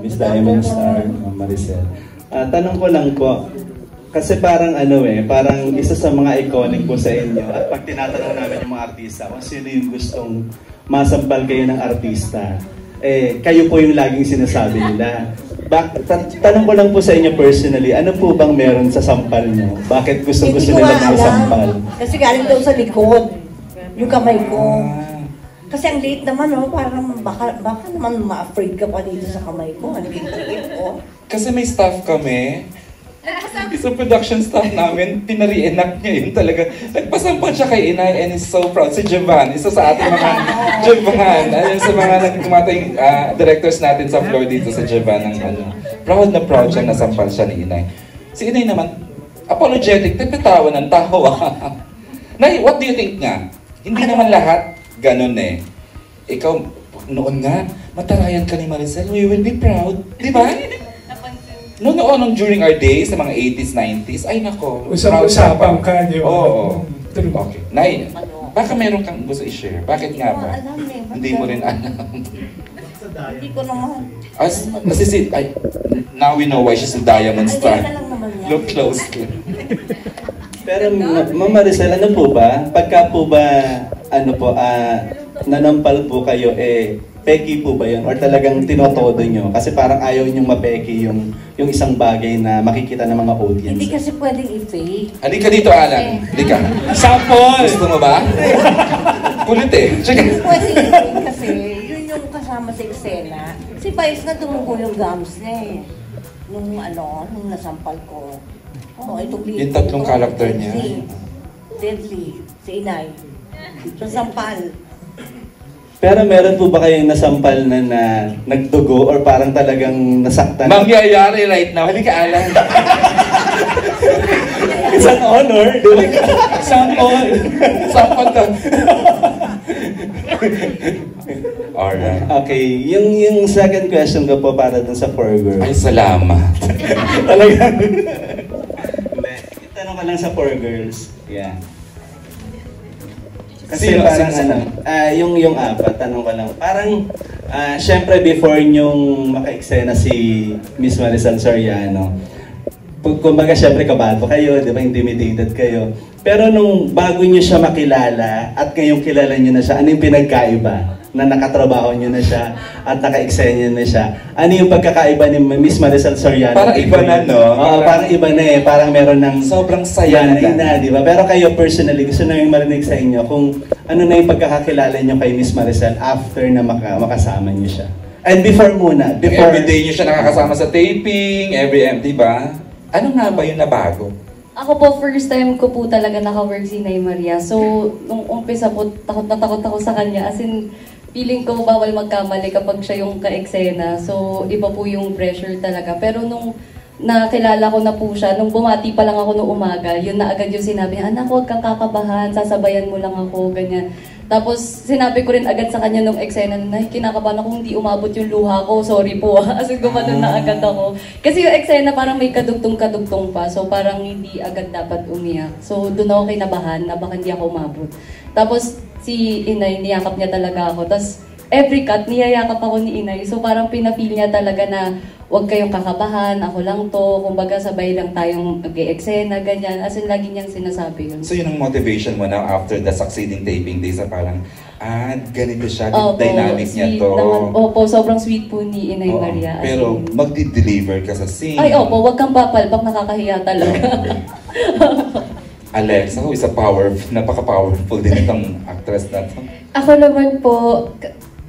Miss Diamond Star, Ma'am Maricel. Tanong ko lang po, kasi parang parang isa sa mga iconic po sa inyo, at pag tinatanong namin yung mga artista, kung sino yung gustong masampal kayo ng artista, kayo po yung laging sinasabi nila. Tanong ko lang po sa inyo personally, ano po bang meron sa sampal nyo? Bakit gusto nila ng sampal? Kasi galing daw sa likod, yung kamay ko. Kasi ang liit naman, parang baka naman ma-afraid ka pa dito sa kamay ko. Ang liit ko. Kasi may staff kami. Isang production staff namin, pinari-enact niya yun talaga. Nagpasampal siya kay Inay and is so proud. Si Jovan, isa sa ating mga Jovan. Ayun sa mga nagkumatay directors natin sa floor dito sa Jovan. Proud na proud siya, nasampal siya ni Inay. Si Inay naman, apologetic, nagtatawa ng tawa. Nay, what do you think nga? Hindi naman lahat ganun eh. Ikaw, noon nga, matarayan ka ni Maricel, we will be proud. Di ba? Noon, during our days, sa mga 80s, 90s, ay nako. Usap-usapan ka, di ba? Oo. Okay. Nay, baka meron kang gusto i-share? Bakit nga ba? Hindi mo rin alam. Hindi ko naman. Kasi now we know why she's a Diamond Star. Look closely. Pero Ma'am Maricel, ano po ba? Pagka po ba, nanampal po kayo, peki po ba yun? Or talagang tinotodo nyo? Kasi parang ayaw nyong mapeki yung isang bagay na makikita ng mga audience. Hindi kasi pwedeng i-fake. Halika dito, Alan. Halika. Sample! Gusto mo ba? Kulit eh. Hindi pwedeng i-fake kasi yun yung kasama sa eksena. Si Vice na tumuko yung gums niya eh. Nung nasampal ko. Yung tatlong character niya. Deadly. Si Inay. Nasampal. Pero meron po ba kayong nasampal na nagdugo or parang talagang nasaktan? Mangyayari right now. Halika, Alan. It's an honor. Sample. Sample to. Alright. Okay. Yung second question ko po para dun sa 4 girls. Ay, salamat. Talagang. Tanong ko lang sa 4 girls. Yeah. Kasi parang yung apat, tanong ko lang. Parang, syempre before nyong maka-eksena si Miss Maricel Soriano, kumbaga syempre kabado kayo, di ba, intimidated kayo. Pero nung bago nyo siya makilala at ngayong kilala nyo na siya, ano yung pinagkaiba? Na nakatrabaho nyo na siya at naka-eksena na siya. Ano yung pagkakaiba ni Miss Maricel Soriano? Parang iba na, no? Oo, parang iba na eh. Parang meron ng sobrang saya na, di ba? Pero kayo personally, gusto namin marinig sa inyo kung ano na yung pagkakakilala nyo kay Miss Maricel after na makasama nyo siya. And before muna. Every day nyo siya nakakasama sa taping, di ba? Ano nga ba yung nabago? Ako po, first time ko po talaga naka-work si Nay Maria. So, nung umpisa po, takot na takot ako sa kanya. As in, feeling ko bawal magkamali kapag siya yung ka-eksena. So, iba po yung pressure talaga. Pero nung nakilala ko na po siya, nung bumati pa lang ako nung umaga, yun na agad yung sinabi, anak, huwag kang kakabahan, sasabayan mo lang ako, ganyan. Tapos, sinabi ko rin agad sa kanya nung eksena na, kinakabahan ako, hindi umabot yung luha ko, sorry po. As in, gumanon na agad ako. Kasi yung eksena parang may kadugtong-kadugtong pa, so parang hindi agad dapat umiyak. So, doon ako kinabahan na baka hindi ako umabot. Tapos, si Inay, niyakap niya talaga ako. Tapos, every cut, niyayakap ako ni Inay. So, parang pinafeel niya talaga na huwag kayong kakabahan, ako lang to, kumbaga sabay lang tayong mag-e-eksena, ganyan. As in, lagi niyang sinasabi yun. So, yun ang motivation mo now after the succeeding taping days na parang, ganito siya, opo, dynamic niya to. Opo, sobrang sweet po ni Inay Maria. Pero, magdi-deliver ka sa scene. Ay, opo, huwag kang papalpak, nakakahiya talaga. Alex, ako is napaka-powerful din itong actress na to. Ako naman po,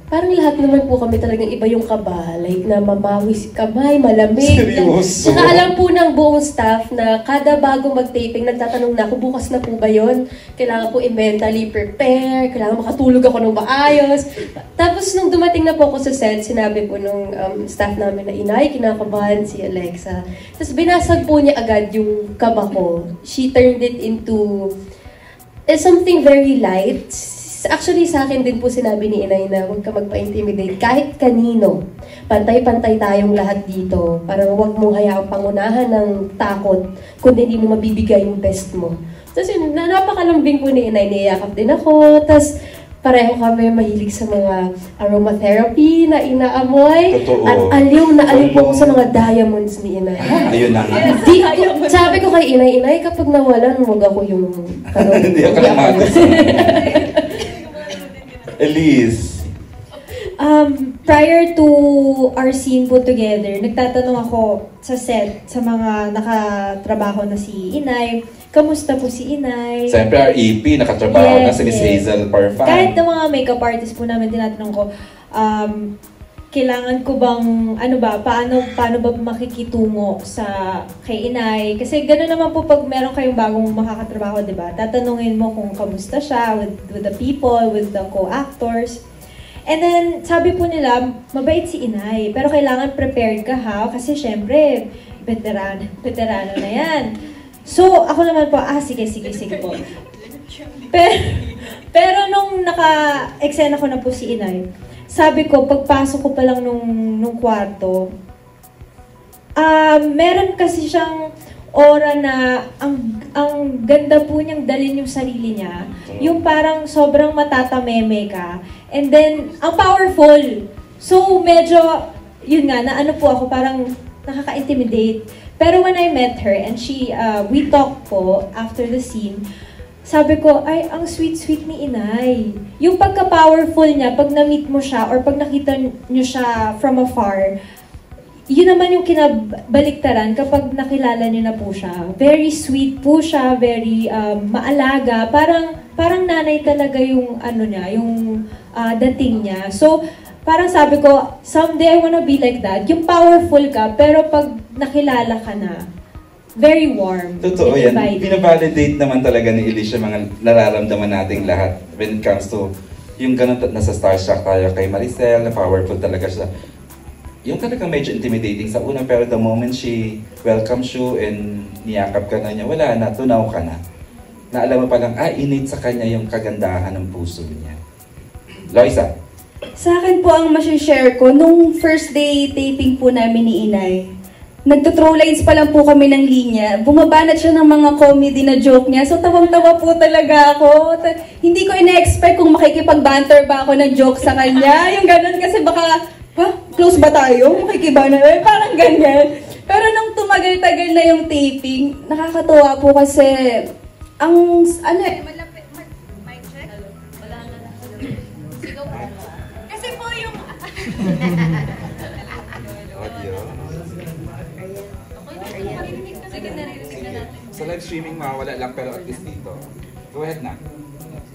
parang lahat naman po kami talagang iba yung kaba. Like na mamawis kamay, malamig. Seryoso? Saka alam po ng buong staff na kada bago mag-taping, nagtatanong na ako, bukas na po ba yun? Kailangan po i-mentally prepare, kailangan makatulog ako ng maayos. Tapos nung dumating na po ako sa set, sinabi po nung staff namin na Inay, kinakabahan si Alexa. Tapos binasag po niya agad yung kaba ko. She turned it into something very light. Actually, sa akin din po sinabi ni Inay na huwag ka magpa-intimidate kahit kanino. Pantay-pantay tayong lahat dito. Parang huwag mong hayaang pangunahan ng takot kundi hindi mo mabibigay yung best mo. Tapos yun, napakalambing po ni Inay, niyayakap din ako. Tapos pareho kami mahilig sa mga aromatherapy na inaamoy. Totoo. At aliw na aliw po ako sa mga diamonds ni Inay. Ayun na nga. Sabi ko kay Inay, kapag nawalan, huwag ako yung... Hindi ako namagas. Elise. Prior to our scene po together, nagtatanong ako sa set, sa mga nakatrabaho na si Inay, kamusta po si Inay? Siyempre, our EP, nakatrabaho na si Miss Hazel Parfan. Kahit ng mga makeup artist po namin, tinatanong ko, kailangan ko bang, paano ba makikitungo sa kay Inay? Kasi gano'n naman po pag meron kayong bagong makakatrabaho, di ba? Tatanungin mo kung kamusta siya with the people, with the co-actors. And then, sabi po nila, mabait si Inay, pero kailangan prepared ka ha, kasi syempre, veterano na yan. So, ako naman po, sige po. Pero nung naka-eksena ko na po si Inay, sabi ko, pagpasok ko pa lang nung kwarto, meron kasi siyang aura na ang ganda po niyang dalhin yung sarili niya. Yung parang sobrang matatameme ka. And then, ang powerful. So, medyo, yun nga, na ano po ako, parang nakaka-intimidate. Pero when I met her and we talked po after the scene, sabi ko, ay, ang sweet-sweet ni Inay. Yung pagka-powerful niya, pag na-meet mo siya or pag nakita niyo siya from afar, yun naman yung kinabaliktaran kapag nakilala niyo na po siya. Very sweet po siya, very maalaga. Parang nanay talaga yung yung dating niya. So, parang sabi ko, someday I wanna be like that. Yung powerful ka, pero pag nakilala ka na, very warm. Totoo yan. Binavalidate naman talaga ni Elise yung mga nararamdaman nating lahat when it comes to yung ganun nasa starstruck tayo kay Maricel, na powerful talaga siya. Yung talagang medyo intimidating sa una, pero the moment she welcomes you and niyakap ka na niya, wala na, tunaw ka na. Na alam mo palang, innate sa kanya yung kagandahan ng puso niya. Loisa. Sa akin po ang masishare ko, nung first day taping po namin ni Inay, nagto-throw lines pa lang po kami ng linya. Bumabanat siya ng mga comedy na joke niya. So tawang-tawa po talaga ako. Hindi ko ina-expect kung makikipag-banter ba ako ng joke sa kanya. Yung ganun kasi baka, close ba tayo? Makikibana? Parang ganyan. Pero nung tumagal-tagal na yung taping, nakakatuwa po kasi ang, mic check? Kasi po yung... Sa live streaming mawala lang pero at least dito. Go ahead na.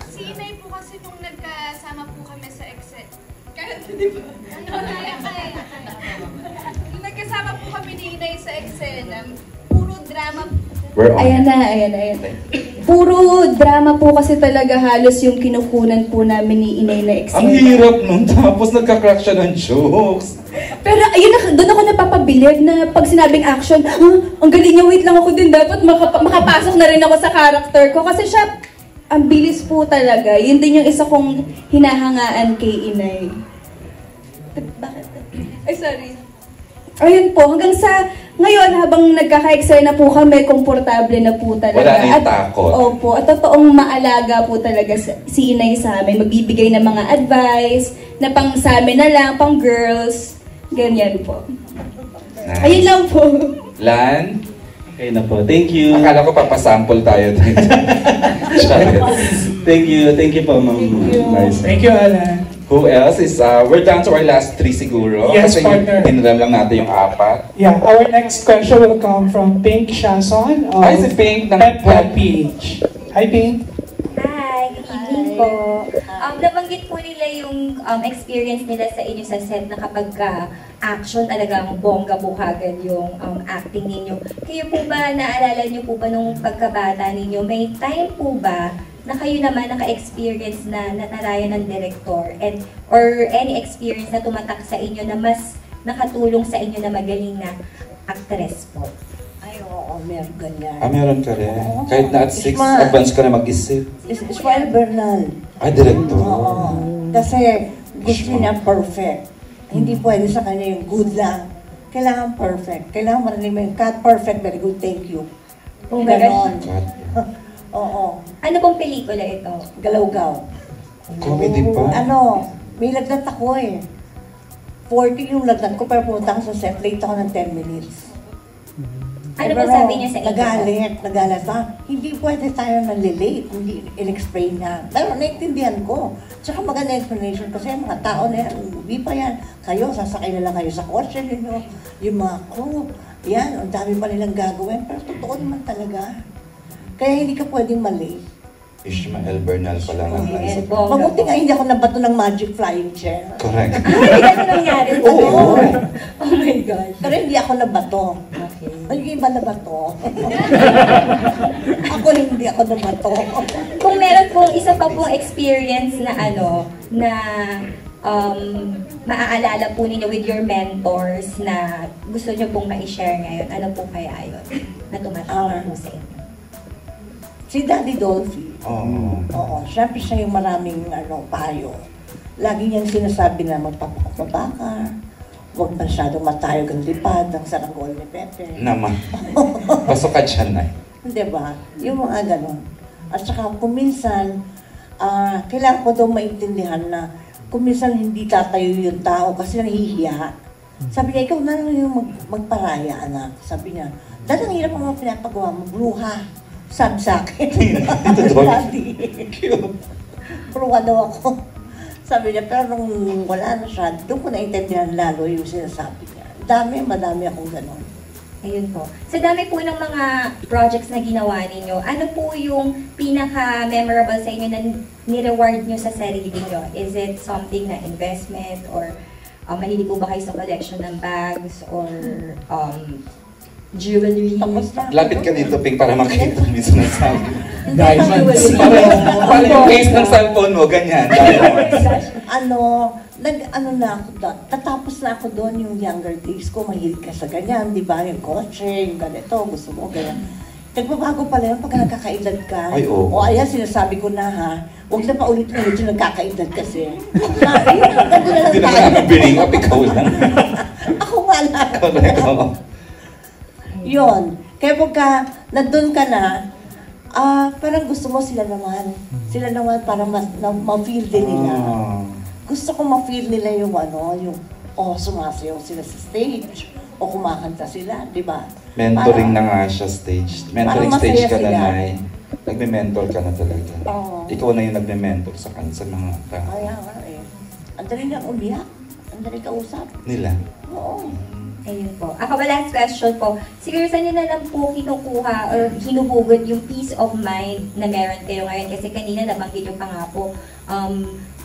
Si Inay po kasi nung nagkasama po kami sa Excel. Di ba? Nung nagkasama po kami ni Inay sa Excel, puro drama. Ayan na. Puro drama po kasi talaga halos yung kinukunan po namin ni Inay na Excel. Ang hirap nun, tapos nagka-crack siya ng jokes. Pero ayun, doon ako napapabilib na pag sinabing action, ang galing niya, wait lang ako din, dapat makapasok na rin ako sa character ko. Kasi siya, ang bilis po talaga. Yun din yung isa kong hinahangaan kay Inay. Bakit? Ay, sorry. Ayun po, hanggang sa ngayon, habang nagkaka-eksena po kami, komportable na po talaga. Wala na yung takot. Opo, at totoong maalaga po talaga si Inay sa amin. Magbibigay ng mga advice, na pang sa amin na lang, pang girls. Ganyan po. Nice. Ayun lang po. Lan? Okay na po. Thank you. Akala ko papasample tayo. Thank you po, Ma'am Maricel. Thank you, Alan. Who else is, we're down to our last 3 siguro. Yes, kasi partner. tinram lang natin yung 4. Yeah, our next question will come from Pink Shason of Hi, si Pink ng Pep PH. Hi, Pink. Hi, good evening po. Nabanggit po nila yung experience nila sa inyo sa set na kapag action talagang bongga-buhagan yung acting ninyo. Kayo po ba, naalala niyo po ba nung pagkabata ninyo, may time po ba na kayo naman naka-experience na natarayan ng director or any experience na tumatak sa inyo na mas nakatulong sa inyo na magaling na actress po? Ay, oo, meron ganyan. Meron ka rin. Oo. Kahit na at 6, Isma. advance ka na mag-isip. Ismael Bernal. Director. Oo. Kasi gusto niya perfect. Hindi pwede sa kanya yung good lang. Kailangan perfect. Kailangan marinig mo yung cut perfect, very good, thank you. Oh my Ganon. God. Oo. Ano pong pelikula ito? Galaw-gaw. Comedy pa? Ano, may lagnat ako eh. 40 yung lagnat ko, pero pumunta ako sa set, late ako ng 10 minutes. Ano ba sabi niya sa inyo? Nagalit pa. Hindi pwede tayo nalilate, hindi in-explain niya. Pero naintindihan ko. Tsaka maganda explanation kasi yung mga tao na yan, hindi pa yan. Kayo, sasakay na lang kayo sa kotse ninyo. Yung mga crew, yan, ang dami pa nilang gagawin. Pero totoo naman talaga. Kaya hindi ka pwedeng malate. Ishmael Bernal pala ng Yes, answer. bongga Mabuti po. nga hindi ako nabato ng magic flying chair. Correct. Ay, ganun nangyari. Oo. Oh my gosh. Pero hindi ako nabato. Okay. Yung iba nabato. Ako hindi ako nabato. Kung meron pong isa pa pong experience na ano, na maaalala po ninyo with your mentors na gusto nyo pong ma-share ngayon, ano po kaya yun na tumatawag po sa inyo? Si Daddy Dolphy. Oo. Oo, syempre siya yung maraming payo. Lagi niyang sinasabi na magpapakababa ka, huwag masyadong matayog ang lipad ng sarangol ni Pepe. Naman. Pasok ka dyan, Nay. Hindi ba? Yung mga ganun. At saka kung minsan, kailangan ko daw maintindihan na kung minsan hindi tatayo yung tao kasi nahihiya. Sabi niya, ikaw na lang yung magparaya, anak. Sabi niya, dahil ang hirap ang mga pinapagawa mo, bruha. Sabi sa akin. Daddy. Bruha daw ako. Sabi niya, pero nung wala na siya, doon ko naintindihan lalo yung sinasabi niya. Madami akong ganon. Ayun po. Sa dami po ng mga projects na ginawa ninyo, ano po yung pinaka-memorable sa inyo na ni-reward nyo sa sarili nyo? Is it something na investment or mahilig po ba kayo sa collection ng bags or jewelry? Lapit ka dito, Pink, para makita mo yung sinasabi. Diamonds. Parang yung case ng cellphone mo, ganyan. Diamonds. Tatapos na ako doon yung younger days ko, mahilig ka sa ganyan, di ba? Yung kotse, yung ganito, gusto mo, ganyan. Nagbabago pala yun pagka nagkakaedad ka. Ay, oo. O ayan, sinasabi ko na ha, huwag na paulit-ulit yung nagkakaedad kasi. Ayun, ganito na lang Hindi tayo. naman ako bring up, ikaw lang. Ako nga lang. Correct, oo. Yun. Kaya pagka nandun ka na, parang gusto mo sila naman. Sila naman para ma-feel din nila. Gusto ko ma-feel nila yung sumasayaw sila sa stage. O kumakanta sila, di ba? Mentoring na nga siya stage. Mentoring Parang stage masaya ka na, sila. Nay. Nagme-mentor ka na talaga. Oo. Ikaw na yung nagme-mentor sa mga tao. Kaya nga eh. Ang dali nang umiyak. Ang dali kausap. Nila. Oo. Ayun po. Ako ba last question po. Siguro saan nyo na lang po kinukuha or hinuhugot yung peace of mind na meron kayo ngayon? Kasi kanina nabanggit nyo pa nga po,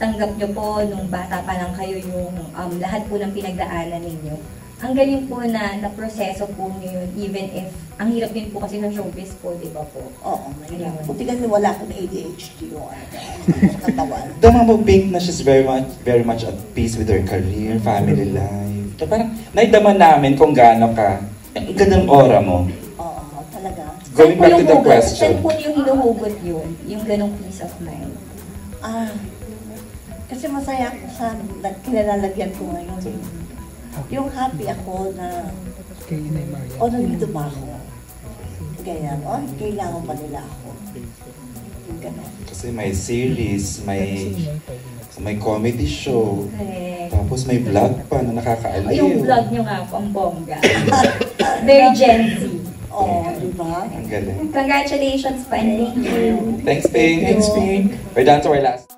tanggap nyo po nung bata pa lang kayo yung lahat po ng pinagdaanan ninyo. Ang galing po na proseso po nyo yun, even if, ang hirap din po kasi ng showbiz po, di ba po? Oo, mahirap. Buti kasi wala akong ADHD o sa katawan. Dama mo, Pink, na she's very much at peace with her career, family life. So, parang naidaman namin kung gaano ka, yung ganang aura mo. Oo, talaga. Going back to the question. Saan po yung hinuhugot yun? Yung ganong peace of mind? Kasi masaya ako sa kinalalagyan ko ngayon. Yung happy ako na, nandito ba ako? Ganyan, kailangan pa nila ako. Yung ganon. Kasi may series, may comedy show, Correct. tapos may vlog pa na nakakaaliw. Yung vlog nyo nga po, ang bongga. Very Gen Z. Oo, di ba? Ang galing. Congratulations, Pan. Thank you. Thanks, Pink. Thanks, Pink. We're down to our last.